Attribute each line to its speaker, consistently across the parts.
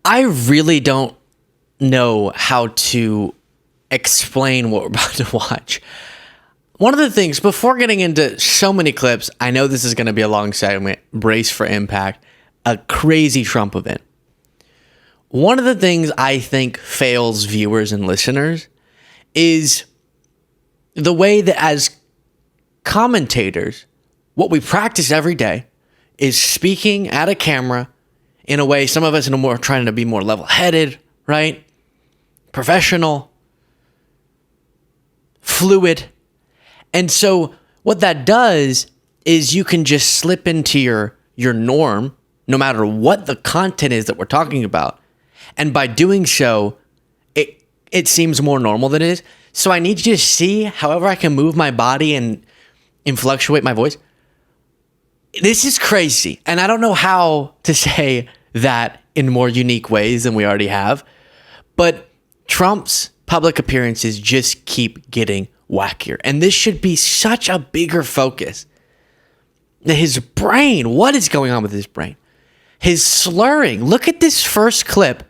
Speaker 1: I really don't know how to explain what we're about to watch. One of the things, before getting into so many clips, I know this is going to be a long segment, brace for impact, a crazy Trump event. One of the things I think fails viewers and listeners is the way that as commentators, what we practice every day is speaking at a camera in a way, some of us are more trying to be more level-headed, right? Professional, fluid. And so what that does is you can just slip into your norm, no matter what the content is that we're talking about. And by doing so, it seems more normal than it is. So I need you to see however I can move my body and fluctuate my voice. This is crazy. And I don't know how to say that in more unique ways than we already have. But Trump's public appearances just keep getting wackier. And this should be such a bigger focus. His brain, what is going on with his brain? His slurring. Look at this first clip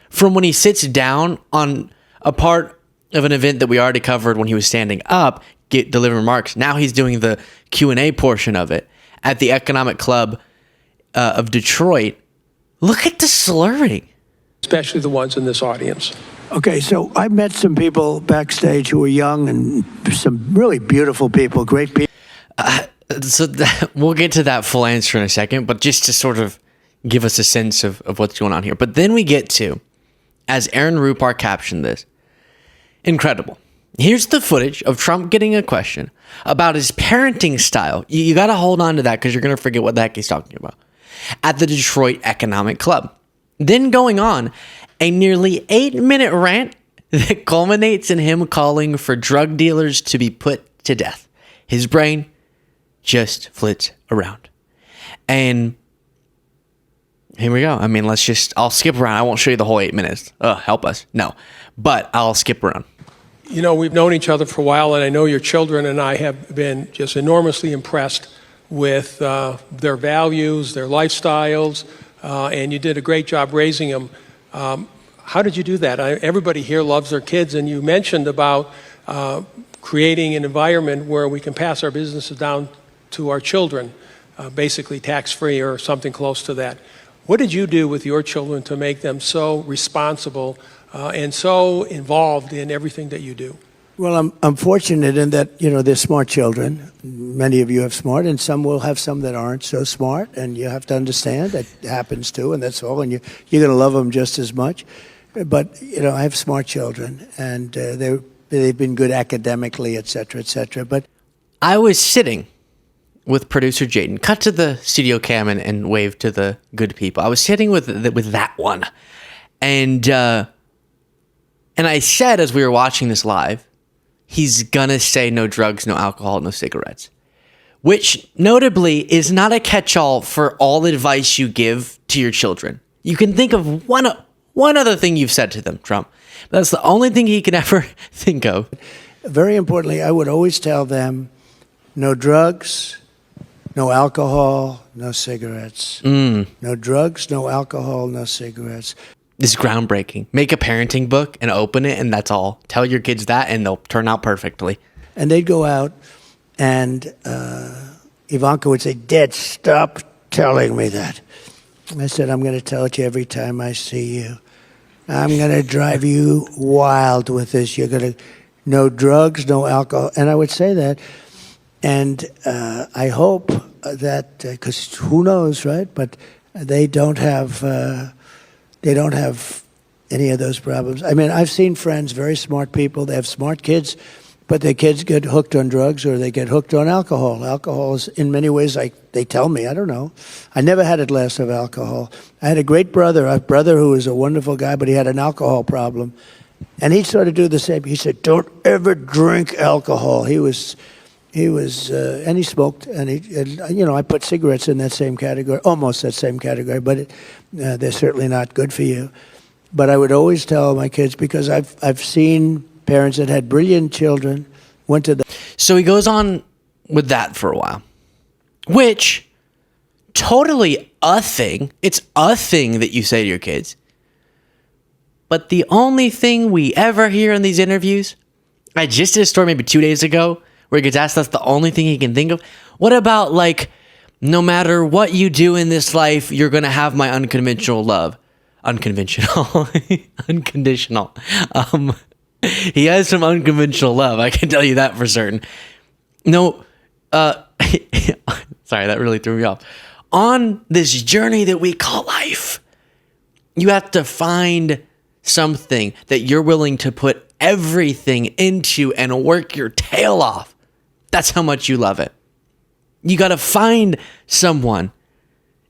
Speaker 1: from when he sits down on a part of an event that we already covered when he was standing up, delivering remarks. Now he's doing the Q&A portion of it at the Economic Club of Detroit. Look at the slurring.
Speaker 2: Especially the ones in this audience.
Speaker 3: Okay, so I met some people backstage who were young and some really beautiful people, great people.
Speaker 1: We'll get to that full answer in a second, but just to sort of give us a sense of what's going on here. But then we get to, as Aaron Rupar captioned this, incredible. Here's the footage of Trump getting a question about his parenting style. You got to hold on to that because you're going to forget what the heck he's talking about. At the Detroit Economic Club. Then going on a nearly 8-minute rant that culminates in him calling for drug dealers to be put to death. His brain just flits around. And here we go. I mean, I'll skip around. I won't show you the whole 8 minutes. Help us. No, but I'll skip around.
Speaker 2: You know, we've known each other for a while, and I know your children and I have been just enormously impressed with their values, their lifestyles, and you did a great job raising them. How did you do that? Everybody here loves their kids, and you mentioned about creating an environment where we can pass our businesses down to our children, basically tax-free or something close to that. What did you do with your children to make them so responsible and so involved in everything that you do?
Speaker 3: Well, I'm fortunate in that, they're smart children. Many of you have smart, and some will have some that aren't so smart, and you have to understand that happens too, and that's all, and you're going to love them just as much. But, I have smart children, and they've been good academically, et cetera, et cetera. But
Speaker 1: I was sitting with producer Jaden. Cut to the studio cam and wave to the good people. I was sitting with that one. And I said as we were watching this live, he's gonna say no drugs, no alcohol, no cigarettes. Which, notably, is not a catch-all for all advice you give to your children. You can think of one other thing you've said to them, Trump. That's the only thing he can ever think of.
Speaker 3: Very importantly, I would always tell them, no drugs, no alcohol, no cigarettes. No drugs, no alcohol, no cigarettes.
Speaker 1: This is groundbreaking. Make a parenting book and open it, and that's all. Tell your kids that, and they'll turn out perfectly.
Speaker 3: And they'd go out, and Ivanka would say, Dad, stop telling me that. I said, I'm going to tell it to you every time I see you. I'm going to drive you wild with this. You're going to, no drugs, no alcohol. And I would say that. And I hope that, because who knows, right? But they don't have any of those problems. I mean, I've seen friends, very smart people, they have smart kids, but their kids get hooked on drugs or they get hooked on alcohol. Alcohol is, in many ways, like they tell me, I don't know. I never had a glass of alcohol. I had a brother who was a wonderful guy, but he had an alcohol problem. And he sort of do the same. He said, don't ever drink alcohol. He was, and he smoked, and I put cigarettes in that same category, almost that same category, but they're certainly not good for you. But I would always tell my kids, because I've seen parents that had brilliant children, went to the...
Speaker 1: So he goes on with that for a while, which totally a thing. It's a thing that you say to your kids. But the only thing we ever hear in these interviews, I just did a story maybe 2 days ago where he gets asked that's the only thing he can think of. What about like, no matter what you do in this life, you're going to have my unconventional love. Unconventional. Unconditional. He has some unconventional love. I can tell you that for certain. No, sorry, that really threw me off. On this journey that we call life, you have to find something that you're willing to put everything into and work your tail off. That's how much you love it. You got to find someone,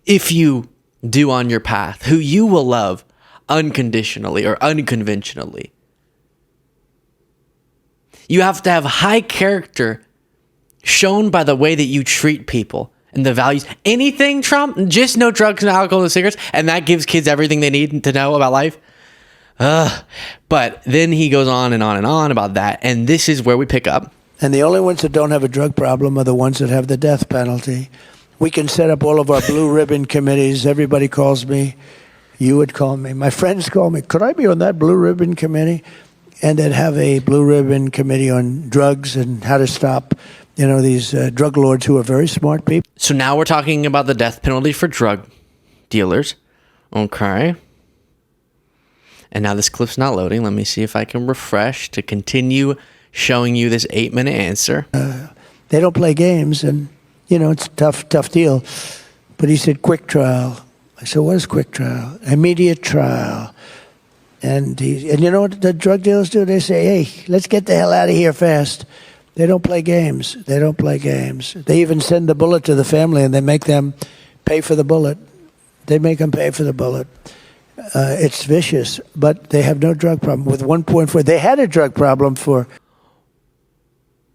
Speaker 1: if you do on your path, who you will love unconditionally or unconventionally. You have to have high character shown by the way that you treat people and the values. Anything, Trump, just no drugs, no alcohol, no cigarettes, and that gives kids everything they need to know about life. But then he goes on and on and on about that, and this is where we pick up.
Speaker 3: And the only ones that don't have a drug problem are the ones that have the death penalty. We can set up all of our blue ribbon committees. Everybody calls me. You would call me. My friends call me. Could I be on that blue ribbon committee? And they'd have a blue ribbon committee on drugs and how to stop, these drug lords who are very smart people.
Speaker 1: So now we're talking about the death penalty for drug dealers. Okay. And now this clip's not loading. Let me see if I can refresh to continue showing you this 8-minute answer.
Speaker 3: They don't play games, and, it's a tough deal. But he said, quick trial. I said, what is quick trial? Immediate trial. And you know what the drug dealers do? They say, hey, let's get the hell out of here fast. They don't play games. They don't play games. They even send the bullet to the family, and they make them pay for the bullet. They make them pay for the bullet. It's vicious, but they have no drug problem. With 1.4, they had a drug problem for...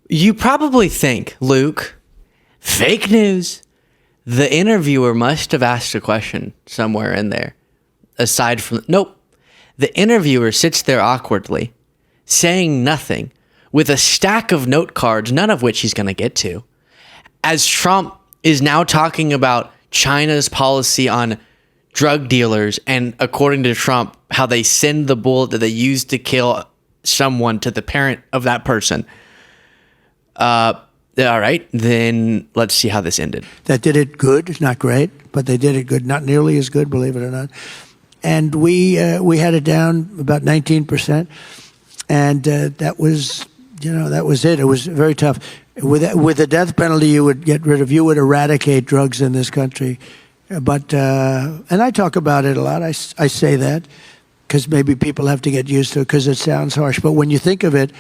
Speaker 1: You probably think, Luke, fake news. The interviewer must have asked a question somewhere in there. Aside from... Nope. The interviewer sits there awkwardly, saying nothing, with a stack of note cards, none of which he's going to get to, as Trump is now talking about China's policy on drug dealers and, according to Trump, how they send the bullet that they use to kill someone to the parent of that person. All right, then let's see how this ended.
Speaker 3: That did it good, not great, but they did it good, not nearly as good, believe it or not. And we had it down about 19%, and that was it. It was very tough. With the death penalty, you would eradicate drugs in this country. But and I talk about it a lot. I say that because maybe people have to get used to it because it sounds harsh. But when you think of it,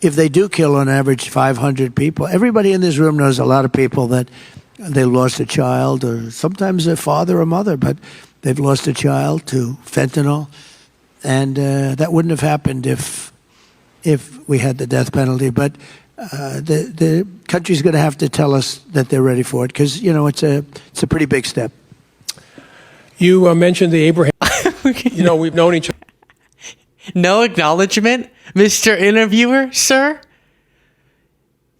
Speaker 3: if they do kill on average 500 people, everybody in this room knows a lot of people that they lost a child or sometimes a father or mother, but they've lost a child to fentanyl, and that wouldn't have happened if we had the death penalty. But the country's going to have to tell us that they're ready for it because it's a pretty big step.
Speaker 2: You mentioned the Abraham. We've known each other.
Speaker 1: No acknowledgement, Mr. Interviewer, sir?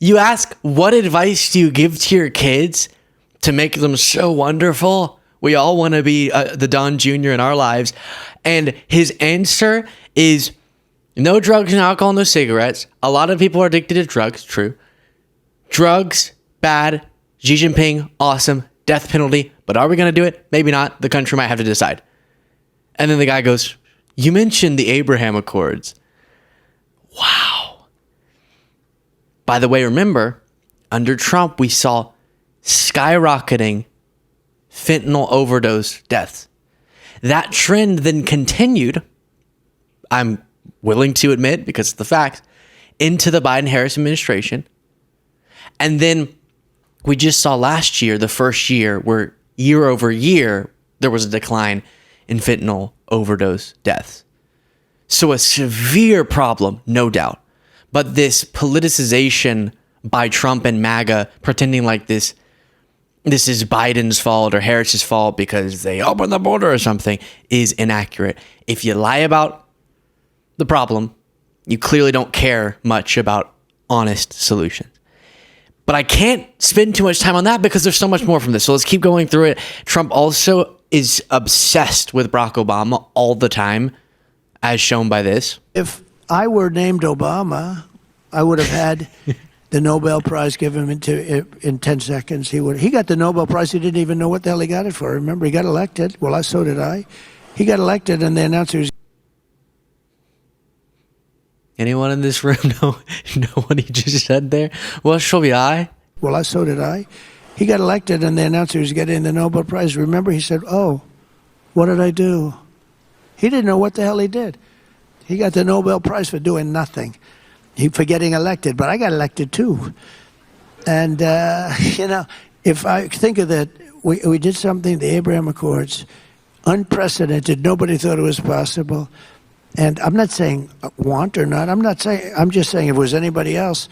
Speaker 1: You ask, what advice do you give to your kids to make them so wonderful? We all want to be the Don Jr. in our lives. And his answer is no drugs and alcohol, no cigarettes. A lot of people are addicted to drugs, true. Drugs, bad. Xi Jinping, awesome. Death penalty. But are we going to do it? Maybe not. The country might have to decide. And then the guy goes, you mentioned the Abraham Accords. Wow. By the way, remember, under Trump, we saw skyrocketing fentanyl overdose deaths. That trend then continued, I'm willing to admit, because it's the facts, into the Biden-Harris administration. And then we just saw last year, the first year, where year over year, there was a decline in fentanyl overdose deaths. So a severe problem, no doubt. But this politicization by Trump and MAGA, pretending like this is Biden's fault or Harris's fault because they opened the border or something, is inaccurate. If you lie about the problem, you clearly don't care much about honest solutions. But I can't spend too much time on that because there's so much more from this. So let's keep going through it. Trump also is obsessed with Barack Obama all the time. as shown by this.
Speaker 3: If I were named Obama, I would have had the Nobel Prize given in 10 seconds. He got the Nobel Prize. He didn't even know what the hell he got it for. Remember, he got elected. Well, so did I. He got elected, and they announced he was.
Speaker 1: Anyone in this room know what he just said there? Well, so did I.
Speaker 3: Well, so did I. He got elected, and they announced he was getting the Nobel Prize. Remember, he said, "Oh, what did I do?" He didn't know what the hell he did. He got the Nobel Prize for doing nothing. For getting elected, but I got elected too. And, if I think of that, we did something, the Abraham Accords, unprecedented. Nobody thought it was possible. And I'm not saying want or not. I'm just saying if it was anybody else,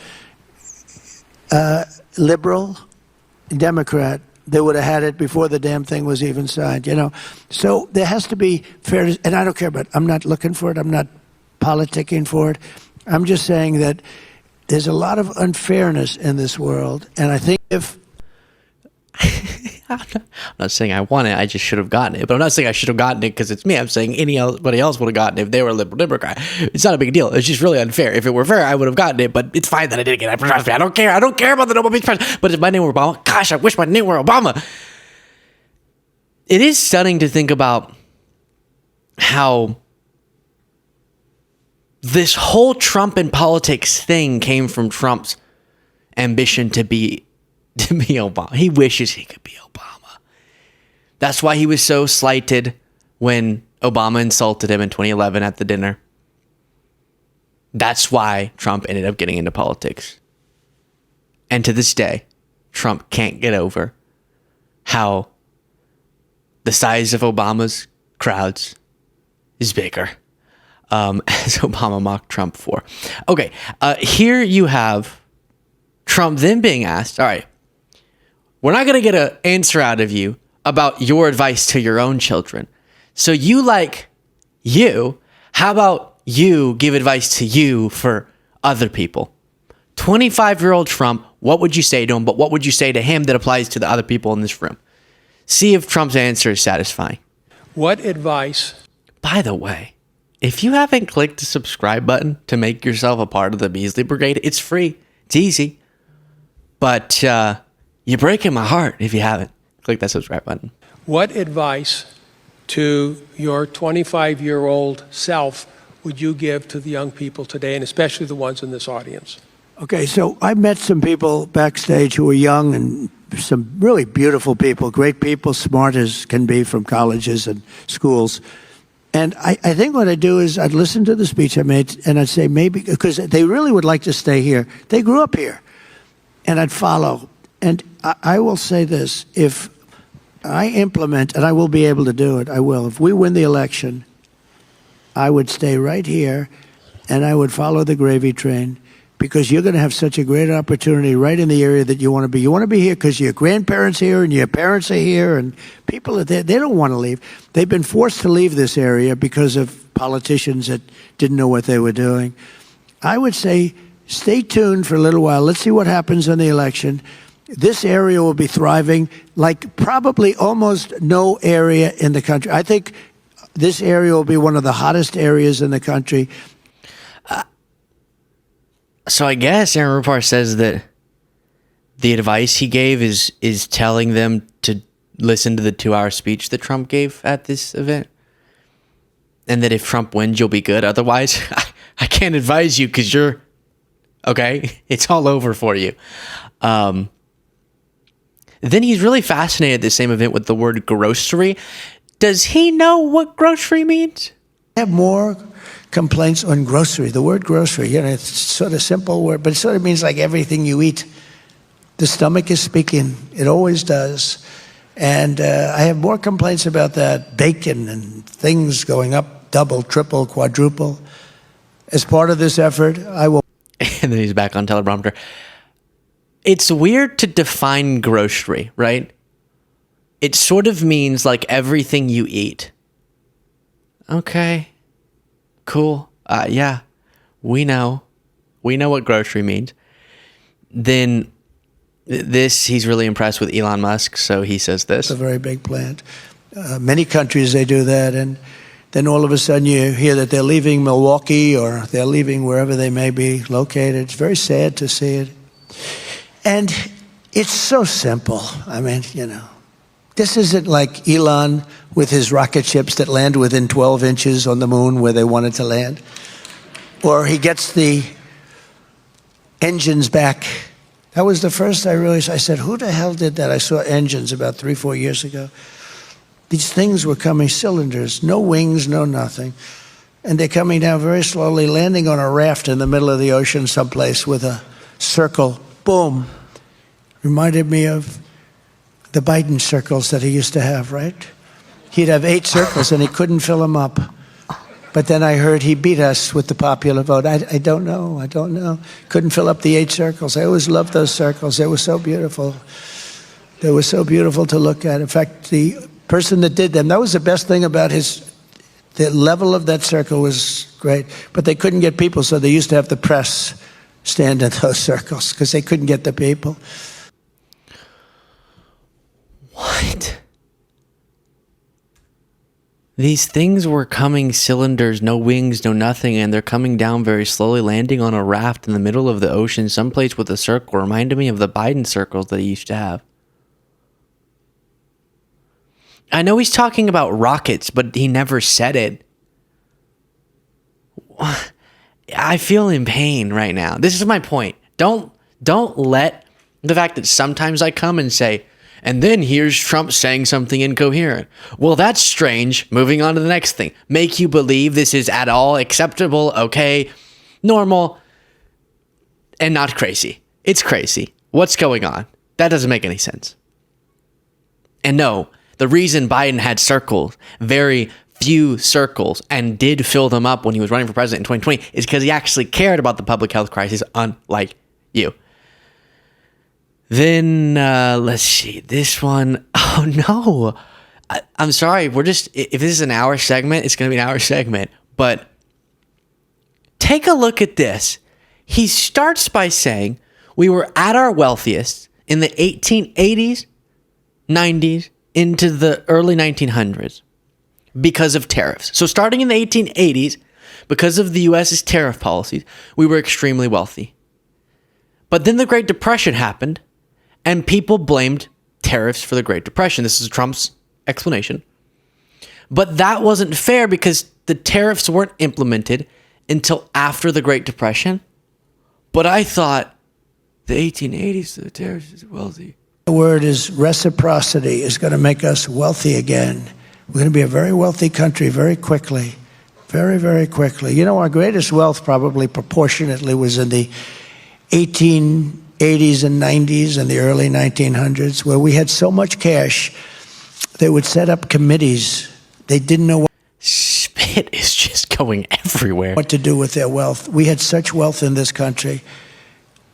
Speaker 3: liberal, Democrat, they would have had it before the damn thing was even signed, So there has to be fairness, and I don't care, but I'm not looking for it. I'm not politicking for it. I'm just saying that there's a lot of unfairness in this world, and I think if...
Speaker 1: I'm not saying I want it, I just should have gotten it. But I'm not saying I should have gotten it because it's me. I'm saying anybody else would have gotten it if they were a liberal Democrat. It's not a big deal. It's just really unfair. If it were fair, I would have gotten it, but it's fine that I didn't get it. Trust me, I don't care. I don't care about the Nobel Peace Prize. But if my name were Obama, gosh, I wish my name were Obama. It is stunning to think about how this whole Trump and politics thing came from Trump's ambition to be Obama. He wishes he could be Obama. That's why he was so slighted when Obama insulted him in 2011 at the dinner. That's why Trump ended up getting into politics. And to this day, Trump can't get over how the size of Obama's crowds is bigger. As Obama mocked Trump for. Okay, here you have Trump then being asked, all right, we're not going to get an answer out of you about your advice to your own children. So how about you give advice to you for other people? 25-year-old Trump, what would you say to him? But what would you say to him that applies to the other people in this room? See if Trump's answer is satisfying.
Speaker 2: What advice?
Speaker 1: By the way, if you haven't clicked the subscribe button to make yourself a part of the Beasley Brigade, it's free. It's easy. But you're breaking my heart if you haven't. Click that subscribe button.
Speaker 2: What advice to your 25-year-old self would you give to the young people today, and especially the ones in this audience?
Speaker 3: Okay, so I met some people backstage who were young and some really beautiful people, great people, smart as can be from colleges and schools. And I think what I'd do is I'd listen to the speech I made, and I'd say maybe, because they really would like to stay here. They grew up here. And I'd follow. And I will say this, if I implement, and I will be able to do it, I will. If we win the election, I would stay right here, and I would follow the gravy train, because you're going to have such a great opportunity right in the area that you want to be. You want to be here because your grandparents are here and your parents are here and people are there. They don't want to leave. They've been forced to leave this area because of politicians that didn't know what they were doing. I would say stay tuned for a little while. Let's see what happens in the election. This area will be thriving like probably almost no area in the country. I think this area will be one of the hottest areas in the country.
Speaker 1: So I guess Aaron Rupar says that the advice he gave is telling them to listen to the 2-hour speech that Trump gave at this event. And that if Trump wins, you'll be good. Otherwise, I can't advise you because you're... Okay? It's all over for you. Then he's really fascinated at the same event with the word grocery. Does he know what grocery means?
Speaker 3: I have more complaints on grocery. The word grocery, it's sort of simple word, but it sort of means like everything you eat. The stomach is speaking. It always does. And I have more complaints about that. Bacon and things going up, double, triple, quadruple. As part of this effort, I will...
Speaker 1: And then he's back on teleprompter. It's weird to define grocery, right? It sort of means like everything you eat. Okay. Cool. Yeah. We know what grocery means. Then he's really impressed with Elon Musk, so he says this.
Speaker 3: It's a very big plant. Many countries, they do that. And Then all of a sudden you hear that they're leaving Milwaukee or they're leaving wherever they may be located. It's very sad to see it. And it's so simple. I mean, this isn't like Elon with his rocket ships that land within 12 inches on the moon where they wanted to land. Or he gets the engines back. That was the first I realized. I said, who the hell did that? I saw engines about 3-4 years ago. These things were coming, cylinders, no wings, no nothing. And they're coming down very slowly, landing on a raft in the middle of the ocean someplace with a circle. Boom. Reminded me of the Biden circles that he used to have, right? He'd have 8 circles and he couldn't fill them up. But then I heard he beat us with the popular vote. I don't know. Couldn't fill up the 8 circles. I always loved those circles. They were so beautiful. They were so beautiful to look at. In fact, the person that did them, that was the best thing about the level of that circle was great. But they couldn't get people, so they used to have the press stand in those circles because they couldn't get the people.
Speaker 1: What? These things were coming cylinders, no wings, no nothing, and they're coming down very slowly, landing on a raft in the middle of the ocean, someplace with a circle. Reminded me of the Biden circles that he used to have. I know he's talking about rockets, but he never said it. I feel in pain right now. This is my point. Don't let the fact that sometimes I come and say, and then here's Trump saying something incoherent. Well, that's strange. Moving on to the next thing. Make you believe this is at all acceptable, okay, normal, and not crazy. It's crazy. What's going on? That doesn't make any sense. And no, the reason Biden had circles, very few circles, and did fill them up when he was running for president in 2020 is because he actually cared about the public health crisis, unlike you. Then, let's see, this one. Oh, no. I'm sorry. If this is an hour segment, it's going to be an hour segment. But take a look at this. He starts by saying we were at our wealthiest in the 1880s, 90s, into the early 1900s because of tariffs. So starting in the 1880s, because of the U.S.'s tariff policies, we were extremely wealthy. But then the Great Depression happened, and people blamed tariffs for the Great Depression. This is Trump's explanation. But that wasn't fair because the tariffs weren't implemented until after the Great Depression. But I thought the 1880s, the tariffs is wealthy.
Speaker 3: The word is reciprocity is going to make us wealthy again. We're going to be a very wealthy country very quickly. Very, very quickly. Our greatest wealth probably proportionately was in the 1880s and 90s and the early 1900s, where we had so much cash, they would set up committees. They didn't know
Speaker 1: Spit is just going everywhere.
Speaker 3: what to do with their wealth. We had such wealth in this country.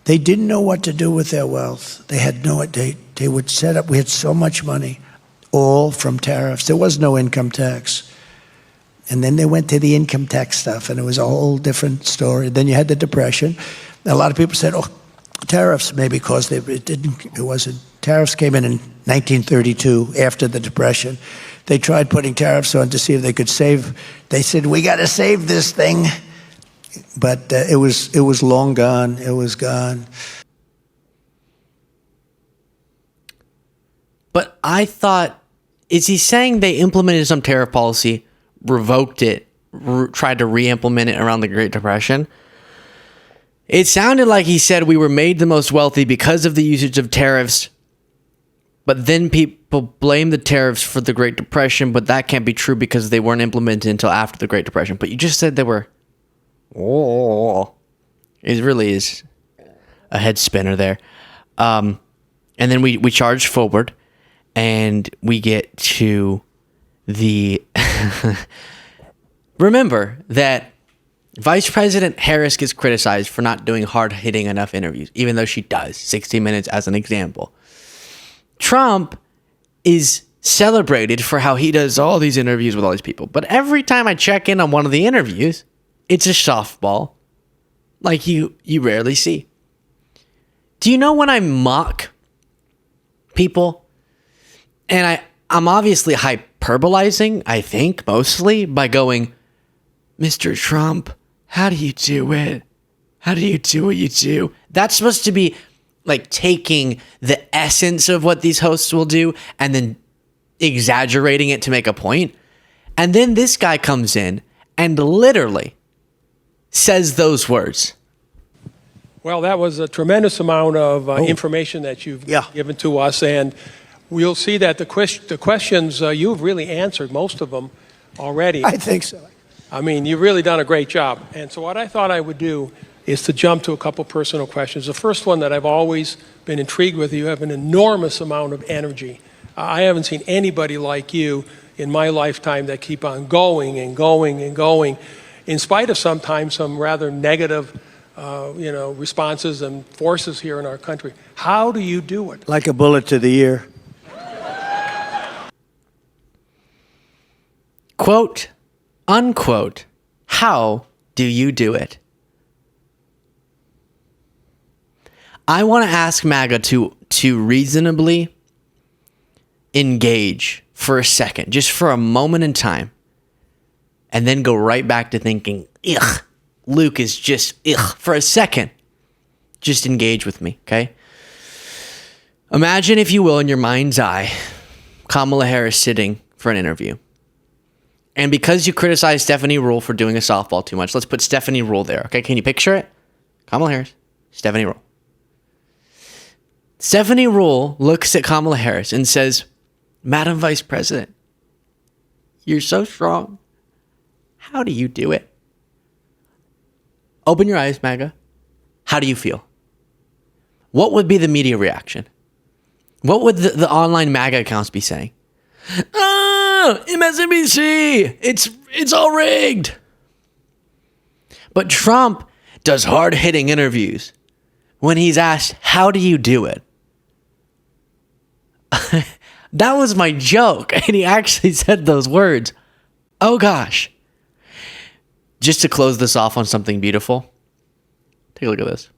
Speaker 3: They didn't know what to do with their wealth. They had they would set up, we had so much money, all from tariffs. There was no income tax. And then they went to the income tax stuff, and it was a whole different story. Then you had the Depression. A lot of people said, tariffs maybe caused it wasn't. Tariffs came in 1932 after the Depression. They tried putting tariffs on to see if they could save. They said, we got to save this thing. But it was long gone. It was gone.
Speaker 1: But I thought, is he saying they implemented some tariff policy, revoked it, tried to re-implement it around the Great Depression? It sounded like he said we were made the most wealthy because of the usage of tariffs, but then people blame the tariffs for the Great Depression, but that can't be true because they weren't implemented until after the Great Depression. But you just said they were... Oh, it really is a head spinner there. And then we charge forward, and we get to the... Remember that Vice President Harris gets criticized for not doing hard-hitting enough interviews, even though she does, 60 Minutes as an example. Trump is celebrated for how he does all these interviews with all these people. But every time I check in on one of the interviews, it's a softball like you rarely see. Do you know when I mock people, and I'm obviously hyperbolizing, I think, mostly, by going, Mr. Trump, how do you do it? How do you do what you do? That's supposed to be like taking the essence of what these hosts will do and then exaggerating it to make a point. And then this guy comes in and literally says those words.
Speaker 2: Well, that was a tremendous amount of information that you've given to us, and we'll see that the questions, you've really answered most of them already.
Speaker 3: I think so.
Speaker 2: I mean, you've really done a great job. And so what I thought I would do is to jump to a couple personal questions. The first one that I've always been intrigued with, you have an enormous amount of energy. I haven't seen anybody like you in my lifetime that keep on going and going and going, in spite of sometimes some rather negative responses and forces here in our country. How do you do it?
Speaker 3: Like a bullet to the ear.
Speaker 1: Quote, unquote, how do you do it? I want to ask MAGA to reasonably engage for a second, just for a moment in time, and then go right back to thinking, ugh, Luke is just, ugh, for a second. Just engage with me, okay? Imagine, if you will, in your mind's eye, Kamala Harris sitting for an interview. And because you criticized Stephanie Ruhle for doing a softball too much, let's put Stephanie Ruhle there, okay? Can you picture it? Kamala Harris, Stephanie Ruhle. Stephanie Ruhle looks at Kamala Harris and says, Madam Vice President, you're so strong. How do you do it? Open your eyes, MAGA. How do you feel? What would be the media reaction? What would the online MAGA accounts be saying? Oh, MSNBC, it's all rigged. But Trump does hard-hitting interviews. When he's asked, how do you do it? That was my joke. And he actually said those words. Oh, gosh. Just to close this off on something beautiful, take a look at this.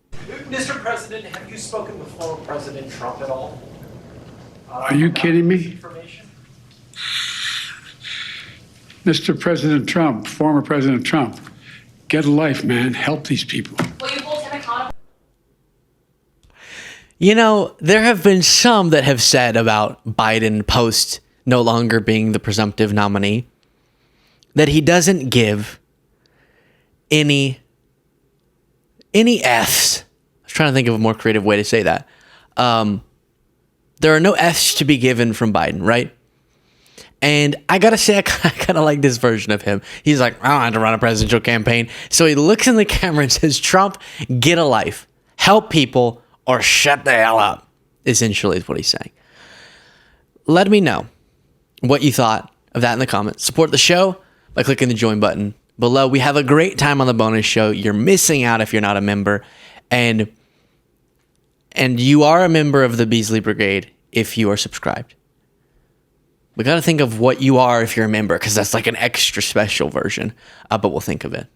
Speaker 4: Mr. President, have you spoken with former President Trump at all?
Speaker 5: Are you kidding me? Mr. President Trump, former President Trump, get a life, man. Help these people.
Speaker 4: Will you hold him accountable?
Speaker 1: You know, there have been some that have said about Biden post no longer being the presumptive nominee that he doesn't give any Fs. I was trying to think of a more creative way to say that. There are no Fs to be given from Biden, right? And I gotta say, I kind of like this version of him. He's like, I don't have to run a presidential campaign. So he looks in the camera and says, Trump, get a life. Help people or shut the hell up, essentially is what he's saying. Let me know what you thought of that in the comments. Support the show by clicking the join button below. We have a great time on the bonus show. You're missing out if you're not a member. And you are a member of the Beasley Brigade if you are subscribed. We got to think of what you are if you're a member, because that's like an extra special version, but we'll think of it.